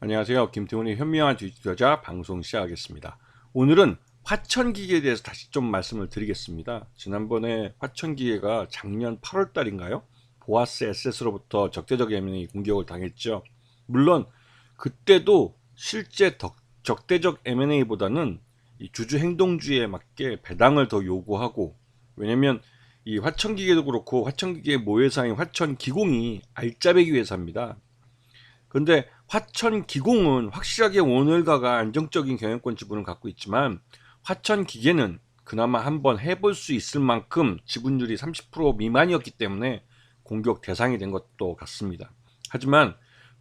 안녕하세요. 김태훈의 현명한 주식투자 방송 시작하겠습니다. 오늘은 화천기계에 대해서 다시 좀 말씀을 드리겠습니다. 지난번에 화천기계가 작년 8월 달인가요? 보아스 에셋으로부터 적대적 M&A 공격을 당했죠. 물론 그때도 실제 적대적 M&A보다는 이 주주 행동주의에 맞게 배당을 더 요구하고, 왜냐면 이 화천기계도 그렇고 화천기계 모회사인 화천기공이 알짜배기 회사입니다. 근데 화천기공은 확실하게 오늘가가 안정적인 경영권 지분을 갖고 있지만, 화천기계는 그나마 한번 해볼 수 있을 만큼 지분율이 30% 미만이었기 때문에 공격 대상이 된 것도 같습니다. 하지만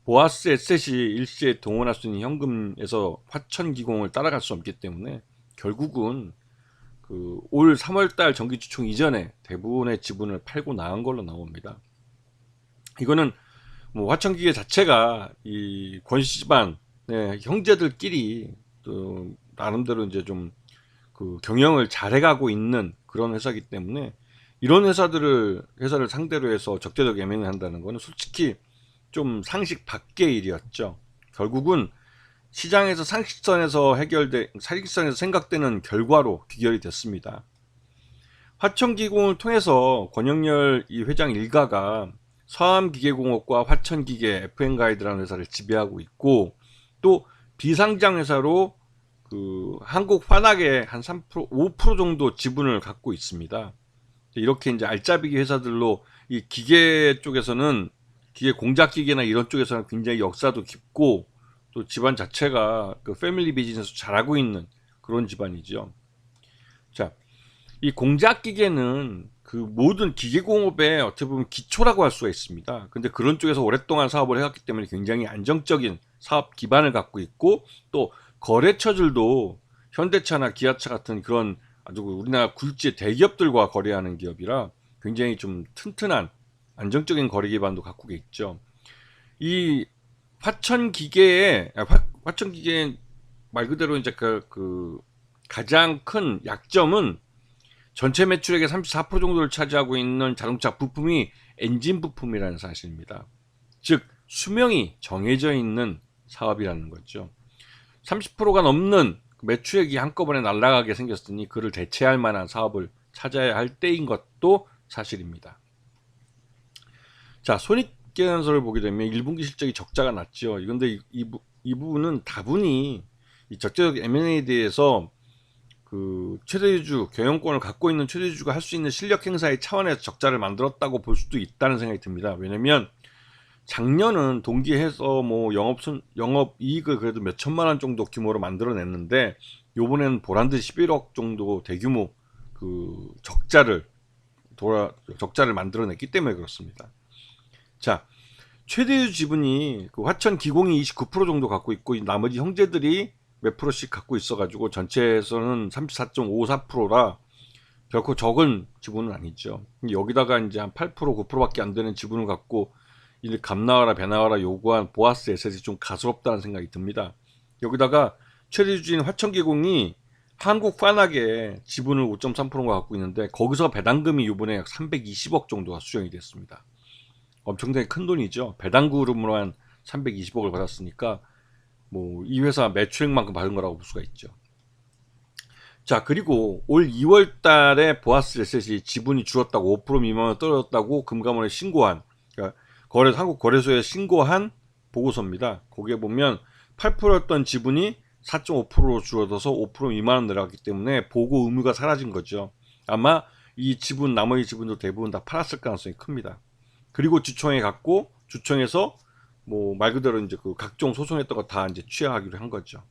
보아스 에셋이 일시에 동원할 수 있는 현금에서 화천기공을 따라갈 수 없기 때문에 결국은 올 3월달 정기주총 이전에 대부분의 지분을 팔고 나간 걸로 나옵니다. 이거는 뭐 화천기계 자체가 이 권씨 집안의 형제들끼리 또 나름대로 이제 좀 경영을 잘해가고 있는 그런 회사이기 때문에, 이런 회사를 상대로 해서 적대적 M&A 한다는 거는 솔직히 좀 상식 밖의 일이었죠. 결국은 시장에서 상식선에서 생각되는 결과로 귀결이 됐습니다. 화천기공을 통해서 권영열 이 회장 일가가 서암기계공업과 화천기계, FN가이드라는 회사를 지배하고 있고, 또 비상장 회사로 한국환학의 한 3%, 5% 정도 지분을 갖고 있습니다. 이렇게 이제 알짜배기 회사들로, 이 기계 쪽에서는 기계 공작기계나 이런 쪽에서는 굉장히 역사도 깊고, 또 집안 자체가 패밀리 비즈니스 잘하고 있는 그런 집안이죠. 자, 이 공작기계는 모든 기계공업의 어떻게 보면 기초라고 할 수가 있습니다. 근데 그런 쪽에서 오랫동안 사업을 해왔기 때문에 굉장히 안정적인 사업 기반을 갖고 있고, 또 거래처들도 현대차나 기아차 같은 그런 아주 우리나라 굴지 대기업들과 거래하는 기업이라 굉장히 좀 튼튼한 안정적인 거래 기반도 갖고 있죠. 이 화천기계의 말 그대로 이제 가장 큰 약점은 전체 매출액의 34% 정도를 차지하고 있는 자동차 부품이 엔진 부품이라는 사실입니다. 즉 수명이 정해져 있는 사업이라는 거죠. 30%가 넘는 매출액이 한꺼번에 날아가게 생겼으니 그를 대체할 만한 사업을 찾아야 할 때인 것도 사실입니다. 자, 손익계산서를 보게 되면 1분기 실적이 적자가 났죠. 그런데 이 부분은 다분히 이 적재적 M&A에 대해서 최대주주 경영권을 갖고 있는 최대주주가 할 수 있는 실력 행사의 차원에서 적자를 만들었다고 볼 수도 있다는 생각이 듭니다. 왜냐면 작년은 동기해서 뭐 영업 이익을 그래도 몇 천만 원 정도 규모로 만들어냈는데, 요번에는 보란듯이 11억 정도 대규모 적자를 만들어냈기 때문에 그렇습니다. 자, 최대주주 지분이 화천기공이 29% 정도 갖고 있고, 나머지 형제들이 몇 프로씩 갖고 있어가지고 전체에서는 34.54%라 결코 적은 지분은 아니죠. 여기다가 이제 한 8%, 9%밖에 안 되는 지분을 갖고 일 값 나와라 배 나와라 요구한 보아스 에셋이 좀 가스럽다는 생각이 듭니다. 여기다가 최대주주인 화천기공이 한국환학의 지분을 5.3%가 갖고 있는데, 거기서 배당금이 이번에 약 320억 정도가 수령이 됐습니다. 엄청나게 큰 돈이죠. 배당 그룹으로만 320억을 받았으니까 뭐 이 회사 매출액만큼 받은 거라고 볼 수가 있죠. 자, 그리고 올 2월 달에 보아스 에셋이 지분이 줄었다고 5% 미만으로 떨어졌다고 금감원에 신고한, 그러니까 한국거래소에 신고한 보고서입니다. 거기에 보면 8%였던 지분이 4.5%로 줄어들어서 5% 미만으로 내려갔기 때문에 보고 의무가 사라진 거죠. 아마 이 나머지 지분도 대부분 다 팔았을 가능성이 큽니다. 그리고 주총에 갔고, 주총에서 뭐 말 그대로 이제 각종 소송했던 거 다 이제 취하하기로 한 거죠.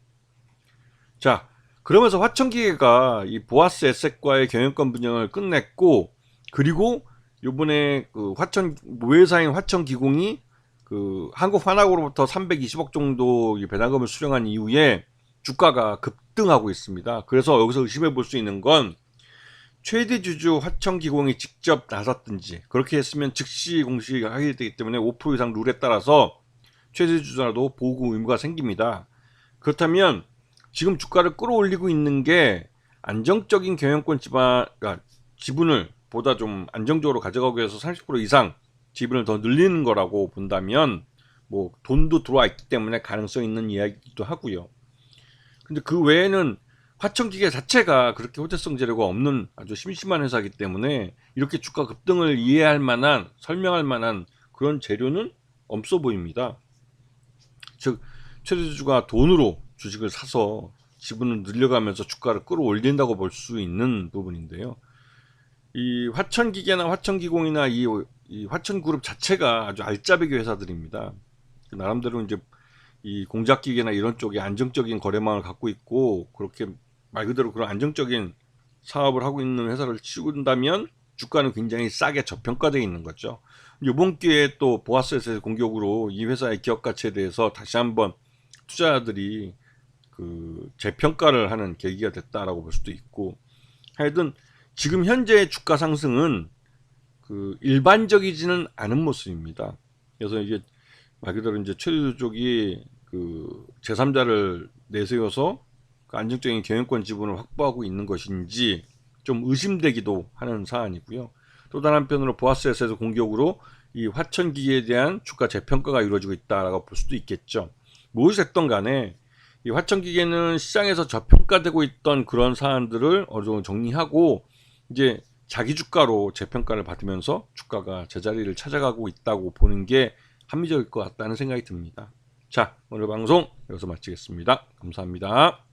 자, 그러면서 화천기계가 이 보아스 에셋과의 경영권 분쟁을 끝냈고, 그리고 요번에 모회사인 화천기공이 한국환학으로부터 320억 정도 배당금을 수령한 이후에 주가가 급등하고 있습니다. 그래서 여기서 의심해 볼 수 있는 건, 최대주주 화천기공이 직접 나섰든지, 그렇게 했으면 즉시 공시하게 되기 때문에 5% 이상 룰에 따라서 최대주주라도 보고 의무가 생깁니다. 그렇다면 지금 주가를 끌어올리고 있는 게 안정적인 경영권 지분을 보다 좀 안정적으로 가져가기 위해서 30% 이상 지분을 더 늘리는 거라고 본다면, 뭐 돈도 들어와 있기 때문에 가능성 있는 이야기도 하고요. 근데 그 외에는 화천기계 자체가 그렇게 호재성 재료가 없는 아주 심심한 회사이기 때문에 이렇게 주가 급등을 이해할 만한, 설명할 만한 그런 재료는 없어 보입니다. 즉 최대주주가 돈으로 주식을 사서 지분을 늘려가면서 주가를 끌어올린다고 볼 수 있는 부분인데요. 이 화천기계나 화천기공이나 이 화천그룹 자체가 아주 알짜배기 회사들입니다. 나름대로 이제 이 공작기계나 이런 쪽에 안정적인 거래망을 갖고 있고, 그렇게 말 그대로 그런 안정적인 사업을 하고 있는 회사를 치운다면 주가는 굉장히 싸게 저평가되어 있는 거죠. 이번 기회에 또 보아스에서 공격으로 이 회사의 기업 가치에 대해서 다시 한번 투자자들이 그 재평가를 하는 계기가 됐다라고 볼 수도 있고, 하여튼 지금 현재 주가 상승은 그 일반적이지는 않은 모습입니다. 그래서 이게 말 그대로 이제 최대주 쪽이 그 제3자를 내세워서 그 안정적인 경영권 지분을 확보하고 있는 것인지 좀 의심되기도 하는 사안이고요. 또 다른 한편으로 보아스에서 공격으로 이 화천기계에 대한 주가 재평가가 이루어지고 있다라고 볼 수도 있겠죠. 무엇이 됐던 간에 이 화천기계는 시장에서 저평가되고 있던 그런 사안들을 어느 정도 정리하고 이제 자기 주가로 재평가를 받으면서 주가가 제자리를 찾아가고 있다고 보는 게 합리적일 것 같다는 생각이 듭니다. 자, 오늘 방송 여기서 마치겠습니다. 감사합니다.